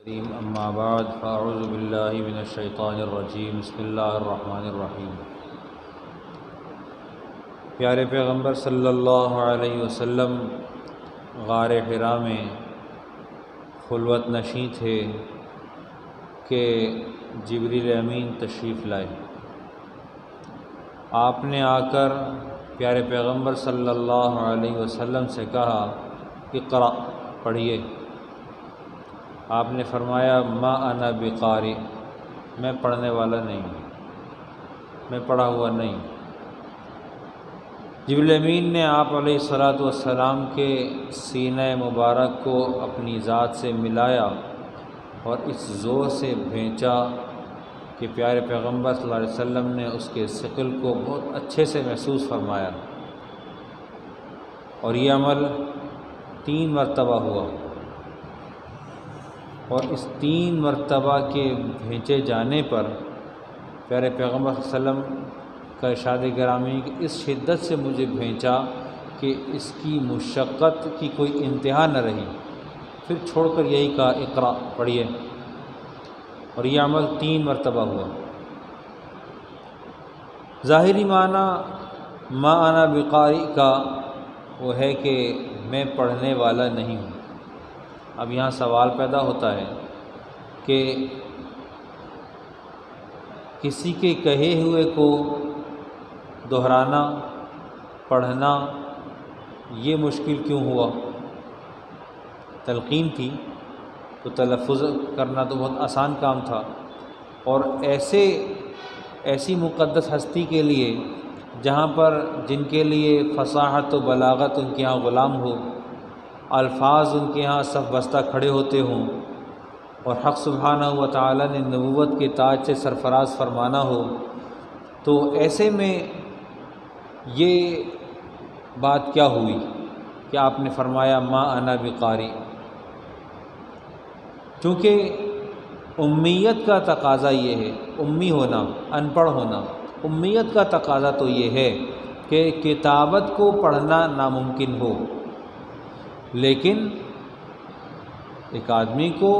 اما بعد فاعوذ باللہ من الشیطان الرجیم بسم اللہ الرحمن الرحیم۔ پیارے پیغمبر صلی اللہ علیہ وسلم غار حرا میں خلوت نشیں تھے کہ جبریل امین تشریف لائے۔ آپ نے آ کر پیارے پیغمبر صلی اللہ علیہ وسلم سے کہا اقرأ، پڑھیے۔ آپ نے فرمایا ما انا بقاری، میں پڑھنے والا نہیں ہوں، میں پڑھا ہوا نہیں۔ جبریل امین نے آپ علیہ الصلاۃ والسلام کے سینہ مبارک کو اپنی ذات سے ملایا اور اس زور سے بھینچا کہ پیارے پیغمبر صلی اللہ علیہ وسلم نے اس کے ثقل کو بہت اچھے سے محسوس فرمایا، اور یہ عمل 3 مرتبہ ہوا، اور اس 3 مرتبہ کے بھیجے جانے پر پیارے پیغمبر صلی اللہ علیہ وسلم کا ارشاد گرامی کہ اس شدت سے مجھے بھیجا کہ اس کی مشقت کی کوئی انتہا نہ رہی، پھر چھوڑ کر یہی کہا اقرأ، پڑھیے، اور یہ عمل 3 مرتبہ ہوا۔ ظاہری معنی ما انا بقاری کا وہ ہے کہ میں پڑھنے والا نہیں ہوں۔ اب یہاں سوال پیدا ہوتا ہے کہ کسی کے کہے ہوئے کو دہرانا، پڑھنا یہ مشکل کیوں ہوا؟ تلقین تھی تو تلفظ کرنا تو بہت آسان کام تھا، اور ایسی مقدس ہستی کے لیے جہاں پر جن کے لیے فصاحت و بلاغت ان کے یہاں غلام ہو، الفاظ ان کے یہاں صف بستہ کھڑے ہوتے ہوں، اور حق سبحانہ و تعالی نے نبوت کے تاج سے سرفراز فرمانا ہو، تو ایسے میں یہ بات کیا ہوئی کہ آپ نے فرمایا ما انا بقاری؟ چونکہ امیت کا تقاضا یہ ہے، امی ہونا، ان پڑھ ہونا، امیت کا تقاضا تو یہ ہے کہ کتابت کو پڑھنا ناممکن ہو، لیکن ایک آدمی کو،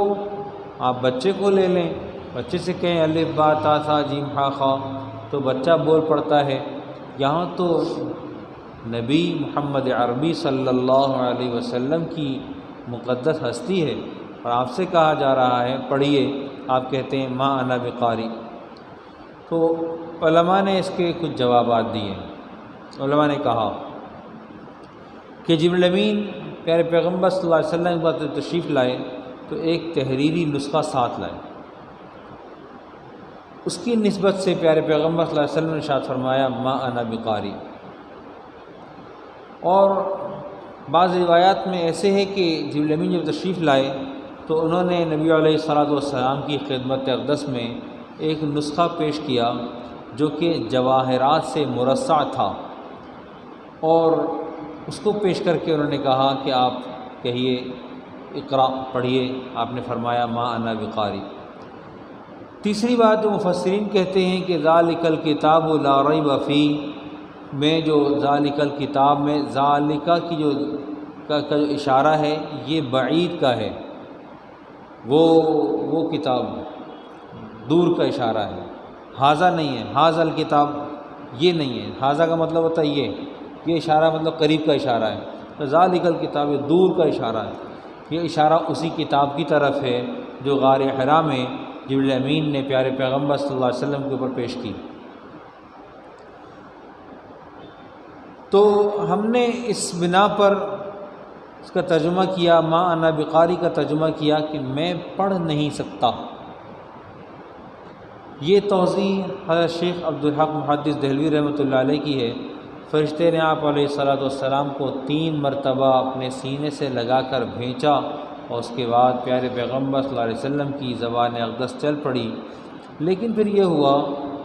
آپ بچے کو لے لیں، بچے سے کہیں الف با تا ثا جیم ہا خا، تو بچہ بول پڑتا ہے۔ یہاں تو نبی محمد عربی صلی اللہ علیہ وسلم کی مقدس ہستی ہے، اور آپ سے کہا جا رہا ہے پڑھیے، آپ کہتے ہیں ما انا بقاری۔ تو علماء نے اس کے کچھ جوابات دیے۔ علماء نے کہا کہ جبریل امین پیارے پیغمبر صلی اللہ علیہ وسلم کے بعد تشریف لائے تو ایک تحریری نسخہ ساتھ لائے، اس کی نسبت سے پیارے پیغمبر صلی اللہ علیہ وسلم نے ارشاد فرمایا ما انا بقاری۔ اور بعض روایات میں ایسے ہے کہ جبریل امین جب تشریف لائے تو انہوں نے نبی علیہ الصلاۃ والسلام کی خدمت اقدس میں ایک نسخہ پیش کیا جو کہ جواہرات سے مرصع تھا، اور اس کو پیش کر کے انہوں نے کہا کہ آپ کہیے اقرأ، پڑھیے۔ آپ نے فرمایا ما انا بقاری۔ تیسری بات جو مفسرین کہتے ہیں کہ ذالک الکتاب لا ریب فیہ میں جو ذالک الکتاب میں ذالکہ کی جو اشارہ ہے یہ بعید کا ہے، وہ کتاب دور کا اشارہ ہے، ھذا نہیں ہے، ھذا الکتاب یہ نہیں ہے، ھذا کا مطلب ہوتا ہے یہ اشارہ مطلب قریب کا اشارہ ہے، تو ذالک الکتاب یہ دور کا اشارہ ہے، یہ اشارہ اسی کتاب کی طرف ہے جو غار حرا میں جبریل امین نے پیارے پیغمبر صلی اللہ علیہ وسلم کے اوپر پیش کی۔ تو ہم نے اس بنا پر اس کا ترجمہ کیا، ما انا بقاری کا ترجمہ کیا کہ میں پڑھ نہیں سکتا۔ یہ توضیح حضرت شیخ عبدالحق محدث دہلوی رحمۃ اللہ علیہ کی ہے۔ فرشتے نے آپ علیہ الصلاۃ والسلام کو 3 مرتبہ اپنے سینے سے لگا کر بھینچا، اور اس کے بعد پیارے پیغمبر صلی اللہ علیہ وسلم کی زبان اقدس چل پڑی، لیکن پھر یہ ہوا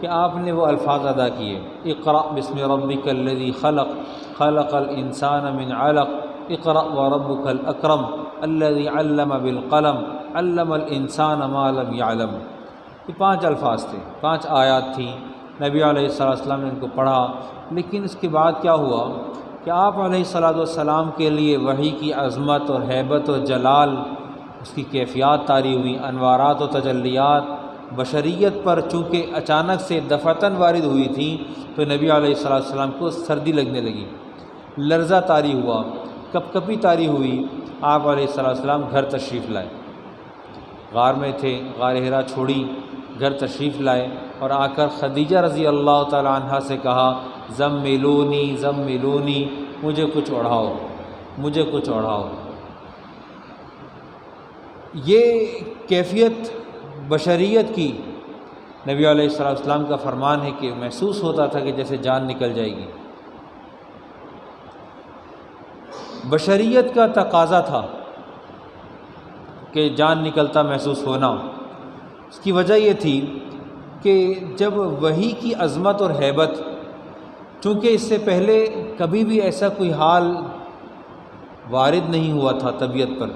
کہ آپ نے وہ الفاظ ادا کیے، اقرأ بسم ربک الذی خلق خلق الانسان من علق اقرأ وربک الاکرم الذی علم بالقلم علم الانسان ما لم یعلم۔ یہ 5 الفاظ تھے، 5 آیات تھیں، نبی علیہ السلام نے ان کو پڑھا، لیکن اس کے بعد کیا ہوا کہ آپ علیہ الصلاۃ والسلام کے لیے وحی کی عظمت اور ہیبت اور جلال اس کی کیفیات طاری ہوئیں، انوارات و تجلیات بشریت پر چونکہ اچانک سے دفعتاً وارد ہوئی تھیں، تو نبی علیہ السلام کو سردی لگنے لگی، لرزہ طاری ہوا، کپ کپی طاری ہوئی۔ آپ علیہ السلام گھر تشریف لائے، غار میں تھے، غار حرا چھوڑی، گھر تشریف لائے اور آ کر خدیجہ رضی اللہ تعالی عنہا سے کہا زملونی زملونی، مجھے کچھ اوڑھاؤ، مجھے کچھ اوڑھاؤ۔ یہ کیفیت بشریت کی نبی علیہ السلام کا فرمان ہے کہ محسوس ہوتا تھا کہ جیسے جان نکل جائے گی۔ بشریت کا تقاضا تھا کہ جان نکلتا محسوس ہونا۔ اس کی وجہ یہ تھی کہ جب وحی کی عظمت اور ہیبت، چونکہ اس سے پہلے کبھی بھی ایسا کوئی حال وارد نہیں ہوا تھا طبیعت پر،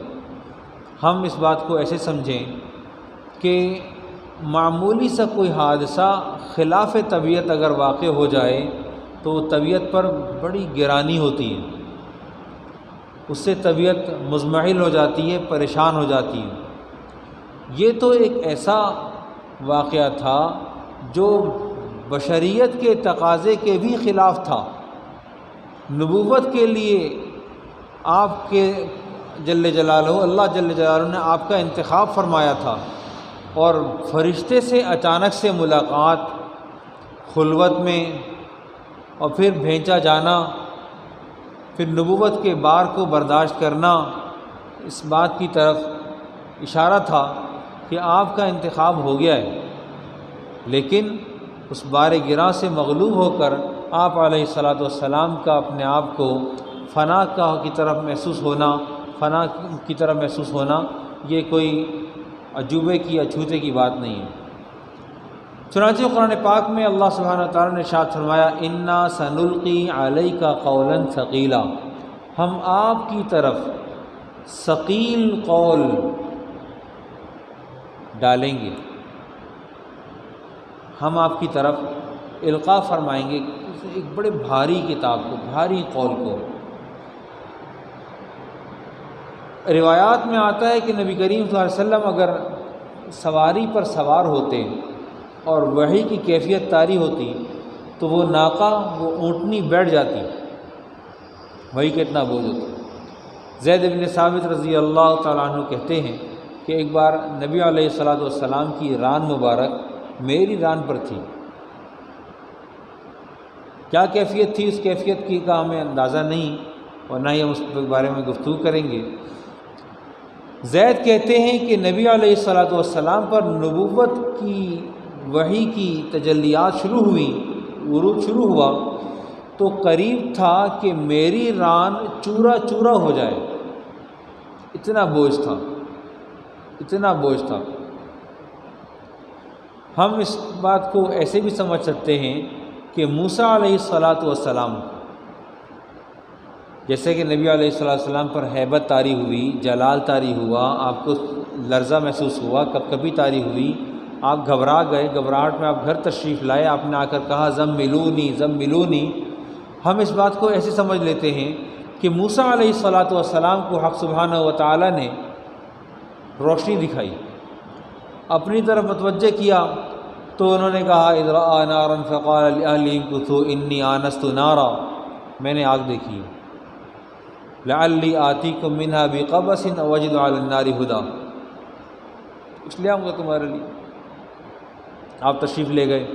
ہم اس بات کو ایسے سمجھیں کہ معمولی سا کوئی حادثہ خلاف طبیعت اگر واقع ہو جائے تو طبیعت پر بڑی گرانی ہوتی ہے، اس سے طبیعت مضمحل ہو جاتی ہے، پریشان ہو جاتی ہے۔ یہ تو ایک ایسا واقعہ تھا جو بشریت کے تقاضے کے بھی خلاف تھا۔ نبوت کے لیے آپ کے جل جلالہ، اللہ جل جلالہ نے آپ کا انتخاب فرمایا تھا، اور فرشتے سے اچانک سے ملاقات، خلوت میں، اور پھر بھیجا جانا، پھر نبوت کے بار کو برداشت کرنا، اس بات کی طرف اشارہ تھا کہ آپ کا انتخاب ہو گیا ہے۔ لیکن اس بار گراں سے مغلوب ہو کر آپ علیہ السلام کا اپنے آپ کو فنا کی طرف محسوس ہونا، فنا کی طرف محسوس ہونا، یہ کوئی عجوبے کی، اچھوتے کی بات نہیں ہے۔ چنانچہ قرآن پاک میں اللہ سبحانہ وتعالیٰ نے ارشاد فرمایا انا سنلقی علیک قولا ثقیلا، ہم آپ کی طرف ثقیل قول ڈالیں گے، ہم آپ کی طرف القاء فرمائیں گے ایک بڑے بھاری کتاب کو، بھاری قول کو۔ روایات میں آتا ہے کہ نبی کریم صلی اللہ علیہ وسلم اگر سواری پر سوار ہوتے اور وحی کی کیفیت طاری ہوتی تو وہ ناقہ، وہ اونٹنی بیٹھ جاتی، وحی کتنا بوجھ ہوتا۔ زید بن ثابت رضی اللہ تعالیٰ عنہ کہتے ہیں کہ ایک بار نبی علیہ السلام کی ران مبارک میری ران پر تھی۔ کیا کیفیت تھی، اس کیفیت کی کا ہمیں اندازہ نہیں، اور نہ ہی ہم اس کے بارے میں گفتگو کریں گے۔ زید کہتے ہیں کہ نبی علیہ السلام پر نبوت کی وحی کی تجلیات شروع ہوئی، ورود شروع ہوا تو قریب تھا کہ میری ران چورا چورا ہو جائے، اتنا بوجھ تھا، اتنا بوجھ تھا۔ ہم اس بات کو ایسے بھی سمجھ سکتے ہیں کہ موسیٰ علیہ السلام، جیسے کہ نبی علیہ السلام پر ہیبت طاری ہوئی، جلال طاری ہوا، آپ کو لرزہ محسوس ہوا، کپ کپی طاری ہوئی، آپ گھبرا گئے، گھبراہٹ میں آپ گھر تشریف لائے، آپ نے آ کر کہا زملونی زملونی۔ ہم اس بات کو ایسے سمجھ لیتے ہیں کہ موسیٰ علیہ السلام کو حق سبحانہ و تعالیٰ نے روشنی دکھائی، اپنی طرف متوجہ کیا، تو انہوں نے کہا اذ رأى نارا فقال لأهلهم كثوا انی آنست نارا، میں نے آگ دیکھی، لعلی آتیکم منها بقبس او اجد علی النار ہدی، اس لے آؤں گا تمہارے لیے۔ آپ تشریف لے گئے،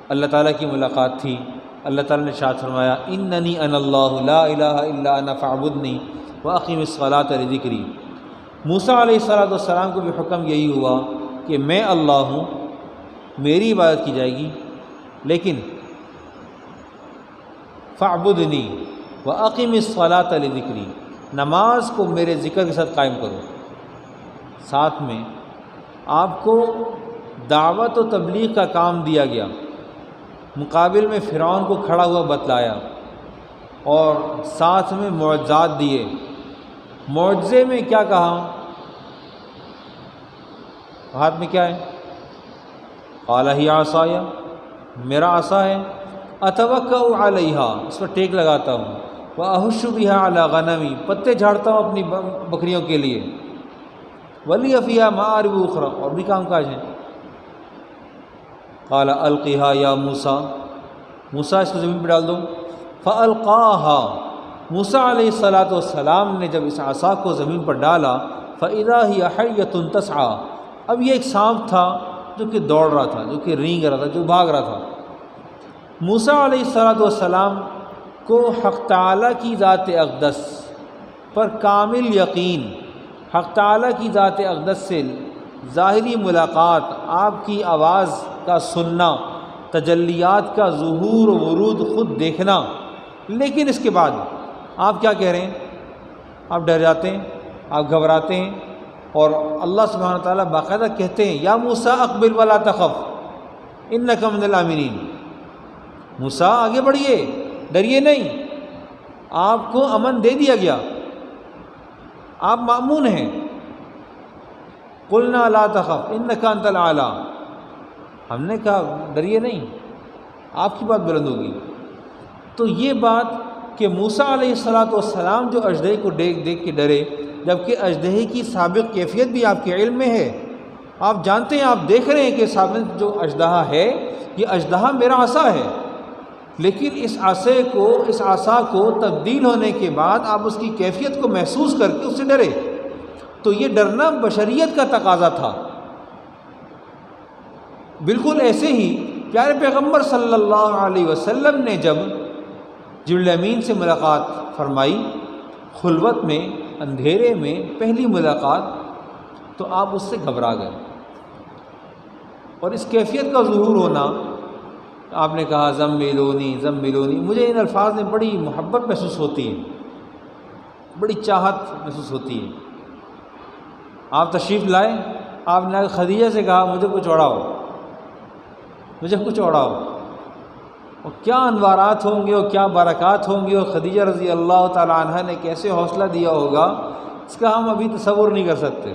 اللہ تعالیٰ کی ملاقات تھی، اللہ تعالیٰ نے ارشاد فرمایا اننی انا اللہ لا الہ الا انا فاعبدنی واقم الصلاۃ لذکری۔ موسیٰ علیہ السلام کو بھی حکم یہی ہوا کہ میں اللہ ہوں، میری عبادت کی جائے گی، لیکن فاعبدنی واقم الصلاۃ لذکری، نماز کو میرے ذکر کے ساتھ قائم کرو۔ ساتھ میں آپ کو دعوت و تبلیغ کا کام دیا گیا، مقابل میں فرعون کو کھڑا ہوا بتلایا، اور ساتھ میں معجزات دیے۔ معجزے میں کیا کہا؟ ہاتھ میں کیا ہے؟ قال ہی عصای، میرا عصا ہے، اتوکأ علیہا، اس پر ٹیک لگاتا ہوں، واحش بہا علی غنمی، پتے جھاڑتا ہوں اپنی بکریوں کے لیے۔ ولی فیہا معارب اخری، اور بھی کام کاج ہیں۔ قال القیہا یا موسیٰ، موسیٰ اس کو زمین پہ ڈال دو۔ فالقاہا، موسیٰ علیہ السلام نے جب اس عصا کو زمین پر ڈالا، فاذا ہی حیۃ تسعیٰ، اب یہ ایک سانپ تھا جو کہ دوڑ رہا تھا، جو کہ رینگ رہا تھا، جو بھاگ رہا تھا۔ موسیٰ علیہ السلام کو حق تعالیٰ کی ذات اقدس پر کامل یقین، حق تعالیٰ کی ذات اقدس سے ظاہری ملاقات، آپ کی آواز کا سننا، تجلیات کا ظہور و ورود خود دیکھنا، لیکن اس کے بعد آپ کیا کہہ رہے ہیں؟ آپ ڈر جاتے ہیں، آپ گھبراتے ہیں، اور اللہ سبحانہ و تعالیٰ باقاعدہ کہتے ہیں یا موسیٰ اقبل ولا تخف انک من الآمنین، موسیٰ آگے بڑھیے، ڈریے نہیں، آپ کو امن دے دیا گیا، آپ مأمون ہیں۔ قلنا لا تخف انک انت الاعلیٰ، ہم نے کہا ڈریے نہیں، آپ کی بات بلند ہوگی۔ تو یہ بات کہ موسیٰ علیہ السلام جو اژدہے کو دیکھ کے ڈرے، جبکہ اژدہے کی سابق کیفیت بھی آپ کے علم میں ہے، آپ جانتے ہیں، آپ دیکھ رہے ہیں کہ سابق جو اژدہا ہے، یہ اژدہا میرا عصا ہے، لیکن اس عصا کو تبدیل ہونے کے بعد آپ اس کی کیفیت کو محسوس کر کے اس سے ڈرے، تو یہ ڈرنا بشریت کا تقاضا تھا۔ بالکل ایسے ہی پیارے پیغمبر صلی اللہ علیہ وسلم نے جب جبریل امین سے ملاقات فرمائی، خلوت میں، اندھیرے میں پہلی ملاقات، تو آپ اس سے گھبرا گئے، اور اس کیفیت کا ظہور ہونا، آپ نے کہا زملونی زملونی، مجھے ان الفاظ میں بڑی محبت محسوس ہوتی ہے، بڑی چاہت محسوس ہوتی ہے۔ آپ تشریف لائے، آپ نے خدیجہ سے کہا مجھے کچھ اوڑھاؤ، مجھے کچھ اوڑھاؤ، اور کیا انوارات ہوں گے اور کیا برکات ہوں گی، اور خدیجہ رضی اللہ تعالی عنہ نے کیسے حوصلہ دیا ہوگا، اس کا ہم ابھی تصور نہیں کر سکتے۔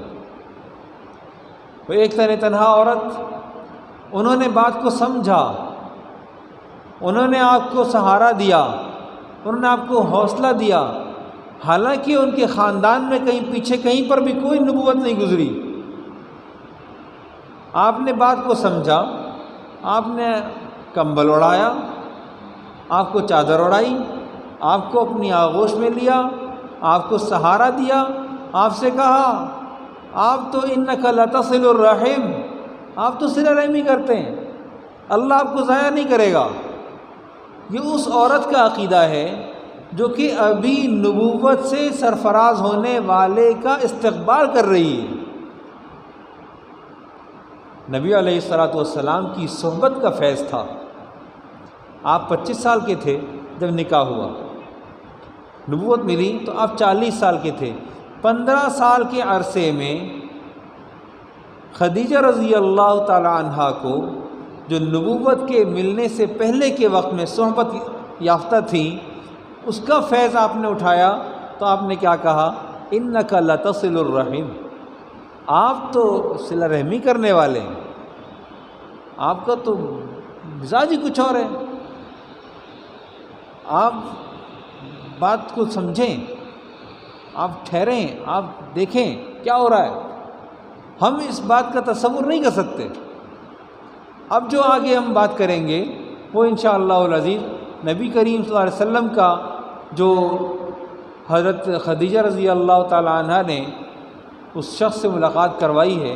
وہ ایک تنہا عورت، انہوں نے بات کو سمجھا، انہوں نے آپ کو سہارا دیا، انہوں نے آپ کو حوصلہ دیا، حالانکہ ان کے خاندان میں کہیں پیچھے کہیں پر بھی کوئی نبوت نہیں گزری۔ آپ نے بات کو سمجھا، آپ نے کمبل اڑایا، آپ کو چادر اڑائی، آپ کو اپنی آغوش میں لیا، آپ کو سہارا دیا، آپ سے کہا آپ تو انک لتصل الرحم، آپ تو صلہ رحمی کرتے ہیں، اللہ آپ کو ضائع نہیں کرے گا۔ یہ اس عورت کا عقیدہ ہے جو کہ ابھی نبوت سے سرفراز ہونے والے کا استقبال کر رہی ہے۔ نبی علیہ السلام کی صحبت کا فیض تھا۔ آپ 25 سال کے تھے جب نکاح ہوا، نبوت ملی تو آپ 40 سال کے تھے۔ 15 سال کے عرصے میں خدیجہ رضی اللہ تعالی عنہا کو جو نبوت کے ملنے سے پہلے کے وقت میں صحبت یافتہ تھی، اس کا فیض آپ نے اٹھایا، تو آپ نے کیا کہا؟ انک لتصل الرحم، آپ تو صلہ رحمی کرنے والے ہیں، آپ کا تو مزاج ہی کچھ اور ہے۔ آپ بات کو سمجھیں، آپ ٹھہریں، آپ دیکھیں کیا ہو رہا ہے، ہم اس بات کا تصور نہیں کر سکتے۔ اب جو آگے ہم بات کریں گے وہ انشاءاللہ العزیز نبی کریم صلی اللہ علیہ وسلم کا جو حضرت خدیجہ رضی اللہ تعالی عنہ نے اس شخص سے ملاقات کروائی ہے،